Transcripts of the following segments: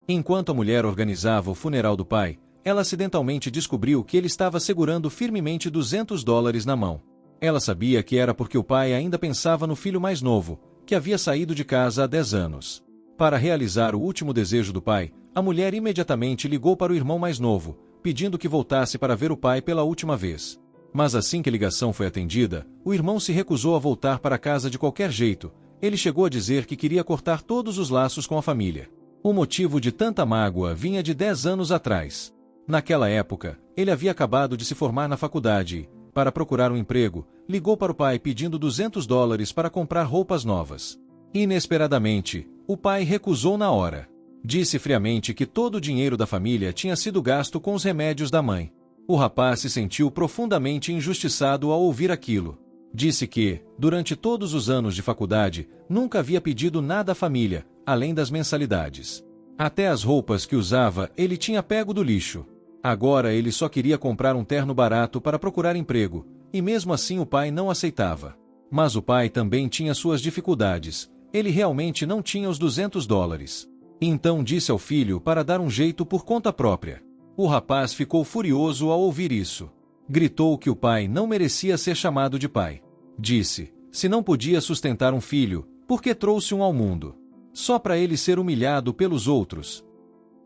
Enquanto a mulher organizava o funeral do pai, ela acidentalmente descobriu que ele estava segurando firmemente $200 na mão. Ela sabia que era porque o pai ainda pensava no filho mais novo, que havia saído de casa há 10 anos. Para realizar o último desejo do pai, a mulher imediatamente ligou para o irmão mais novo, pedindo que voltasse para ver o pai pela última vez. Mas assim que a ligação foi atendida, o irmão se recusou a voltar para casa de qualquer jeito. Ele chegou a dizer que queria cortar todos os laços com a família. O motivo de tanta mágoa vinha de 10 anos atrás. Naquela época, ele havia acabado de se formar na faculdade e, para procurar um emprego, ligou para o pai pedindo $200 para comprar roupas novas. Inesperadamente, o pai recusou na hora. Disse friamente que todo o dinheiro da família tinha sido gasto com os remédios da mãe. O rapaz se sentiu profundamente injustiçado ao ouvir aquilo. Disse que, durante todos os anos de faculdade, nunca havia pedido nada à família, além das mensalidades. Até as roupas que usava ele tinha pego do lixo. Agora ele só queria comprar um terno barato para procurar emprego, e mesmo assim o pai não aceitava. Mas o pai também tinha suas dificuldades. Ele realmente não tinha os $200. Então disse ao filho para dar um jeito por conta própria. O rapaz ficou furioso ao ouvir isso. Gritou que o pai não merecia ser chamado de pai. Disse, se não podia sustentar um filho, por que trouxe um ao mundo? Só para ele ser humilhado pelos outros.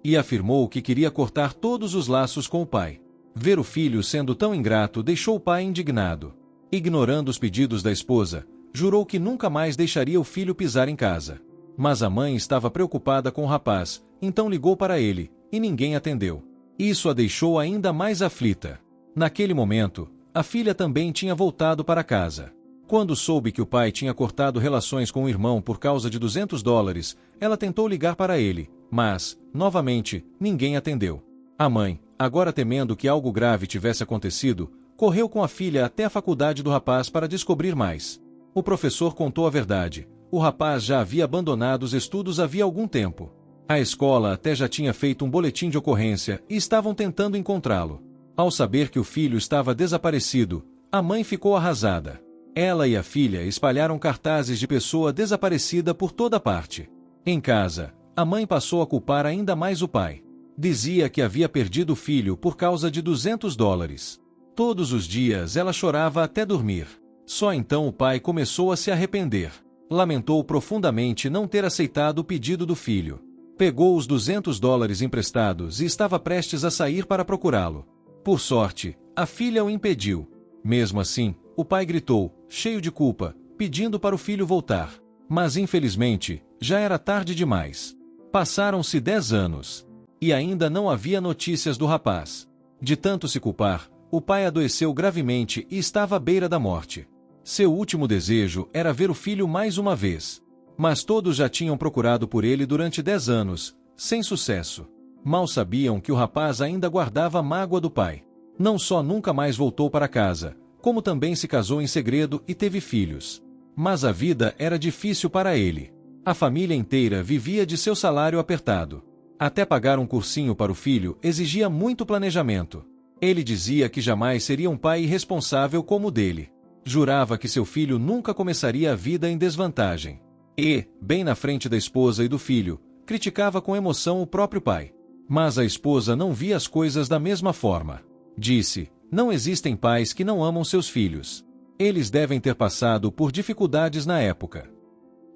E afirmou que queria cortar todos os laços com o pai. Ver o filho sendo tão ingrato deixou o pai indignado. Ignorando os pedidos da esposa, jurou que nunca mais deixaria o filho pisar em casa. Mas a mãe estava preocupada com o rapaz, então ligou para ele, e ninguém atendeu. Isso a deixou ainda mais aflita. Naquele momento, a filha também tinha voltado para casa. Quando soube que o pai tinha cortado relações com o irmão por causa de $200, ela tentou ligar para ele, mas, novamente, ninguém atendeu. A mãe, agora temendo que algo grave tivesse acontecido, correu com a filha até a faculdade do rapaz para descobrir mais. O professor contou a verdade. O rapaz já havia abandonado os estudos havia algum tempo. A escola até já tinha feito um boletim de ocorrência e estavam tentando encontrá-lo. Ao saber que o filho estava desaparecido, a mãe ficou arrasada. Ela e a filha espalharam cartazes de pessoa desaparecida por toda parte. Em casa, a mãe passou a culpar ainda mais o pai. Dizia que havia perdido o filho por causa de $200. Todos os dias ela chorava até dormir. Só então o pai começou a se arrepender. Lamentou profundamente não ter aceitado o pedido do filho. Pegou os $200 emprestados e estava prestes a sair para procurá-lo. Por sorte, a filha o impediu. Mesmo assim, o pai gritou, cheio de culpa, pedindo para o filho voltar. Mas infelizmente, já era tarde demais. Passaram-se 10 anos. E ainda não havia notícias do rapaz. De tanto se culpar, o pai adoeceu gravemente e estava à beira da morte. Seu último desejo era ver o filho mais uma vez. Mas todos já tinham procurado por ele durante 10 anos, sem sucesso. Mal sabiam que o rapaz ainda guardava a mágoa do pai. Não só nunca mais voltou para casa, como também se casou em segredo e teve filhos. Mas a vida era difícil para ele. A família inteira vivia de seu salário apertado. Até pagar um cursinho para o filho exigia muito planejamento. Ele dizia que jamais seria um pai irresponsável como o dele. Jurava que seu filho nunca começaria a vida em desvantagem. E, bem na frente da esposa e do filho, criticava com emoção o próprio pai. Mas a esposa não via as coisas da mesma forma. Disse, não existem pais que não amam seus filhos. Eles devem ter passado por dificuldades na época.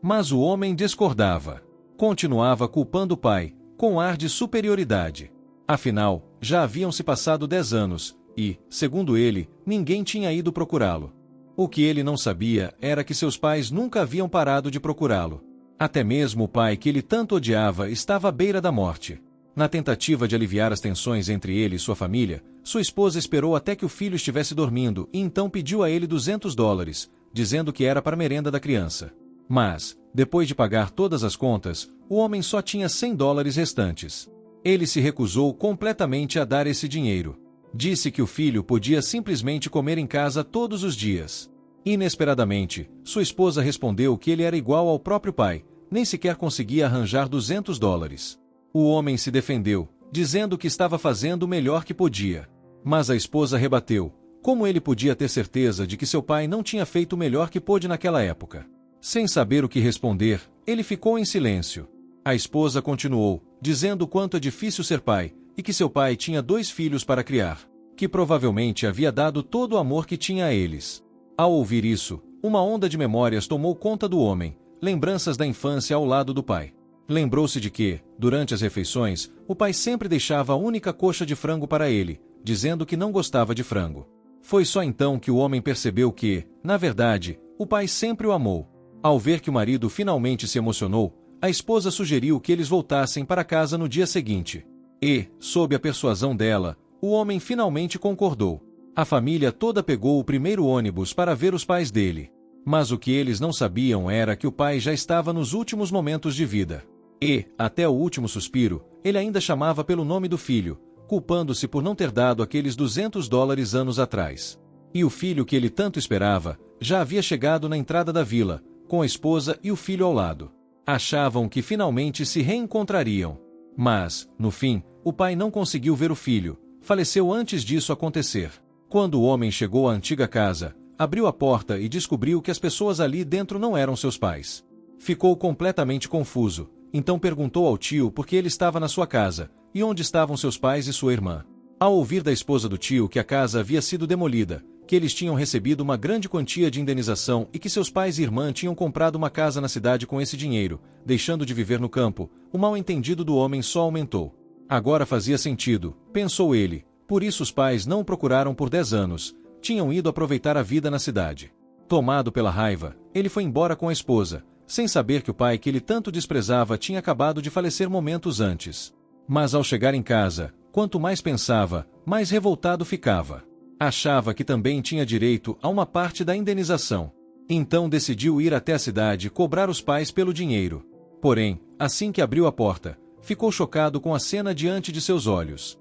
Mas o homem discordava. Continuava culpando o pai, com ar de superioridade. Afinal, já haviam se passado 10 anos, e, segundo ele, ninguém tinha ido procurá-lo. O que ele não sabia era que seus pais nunca haviam parado de procurá-lo. Até mesmo o pai que ele tanto odiava estava à beira da morte. Na tentativa de aliviar as tensões entre ele e sua família, sua esposa esperou até que o filho estivesse dormindo e então pediu a ele $200, dizendo que era para a merenda da criança. Mas, depois de pagar todas as contas, o homem só tinha $100 restantes. Ele se recusou completamente a dar esse dinheiro. Disse que o filho podia simplesmente comer em casa todos os dias. Inesperadamente, sua esposa respondeu que ele era igual ao próprio pai, nem sequer conseguia arranjar $200. O homem se defendeu, dizendo que estava fazendo o melhor que podia. Mas a esposa rebateu, como ele podia ter certeza de que seu pai não tinha feito o melhor que pôde naquela época. Sem saber o que responder, ele ficou em silêncio. A esposa continuou, dizendo o quanto é difícil ser pai, e que seu pai tinha 2 filhos para criar, que provavelmente havia dado todo o amor que tinha a eles. Ao ouvir isso, uma onda de memórias tomou conta do homem, lembranças da infância ao lado do pai. Lembrou-se de que, durante as refeições, o pai sempre deixava a única coxa de frango para ele, dizendo que não gostava de frango. Foi só então que o homem percebeu que, na verdade, o pai sempre o amou. Ao ver que o marido finalmente se emocionou, a esposa sugeriu que eles voltassem para casa no dia seguinte. E, sob a persuasão dela, o homem finalmente concordou. A família toda pegou o primeiro ônibus para ver os pais dele. Mas o que eles não sabiam era que o pai já estava nos últimos momentos de vida. E, até o último suspiro, ele ainda chamava pelo nome do filho, culpando-se por não ter dado aqueles $200 anos atrás. E o filho que ele tanto esperava, já havia chegado na entrada da vila, com a esposa e o filho ao lado. Achavam que finalmente se reencontrariam. Mas, no fim, o pai não conseguiu ver o filho, faleceu antes disso acontecer. Quando o homem chegou à antiga casa, abriu a porta e descobriu que as pessoas ali dentro não eram seus pais. Ficou completamente confuso, então perguntou ao tio por que ele estava na sua casa, e onde estavam seus pais e sua irmã. Ao ouvir da esposa do tio que a casa havia sido demolida, que eles tinham recebido uma grande quantia de indenização e que seus pais e irmã tinham comprado uma casa na cidade com esse dinheiro, deixando de viver no campo, o mal-entendido do homem só aumentou. Agora fazia sentido, pensou ele, por isso os pais não o procuraram por 10 anos, tinham ido aproveitar a vida na cidade. Tomado pela raiva, ele foi embora com a esposa, sem saber que o pai que ele tanto desprezava tinha acabado de falecer momentos antes. Mas ao chegar em casa, quanto mais pensava, mais revoltado ficava. Achava que também tinha direito a uma parte da indenização. Então decidiu ir até a cidade cobrar os pais pelo dinheiro. Porém, assim que abriu a porta, ficou chocado com a cena diante de seus olhos.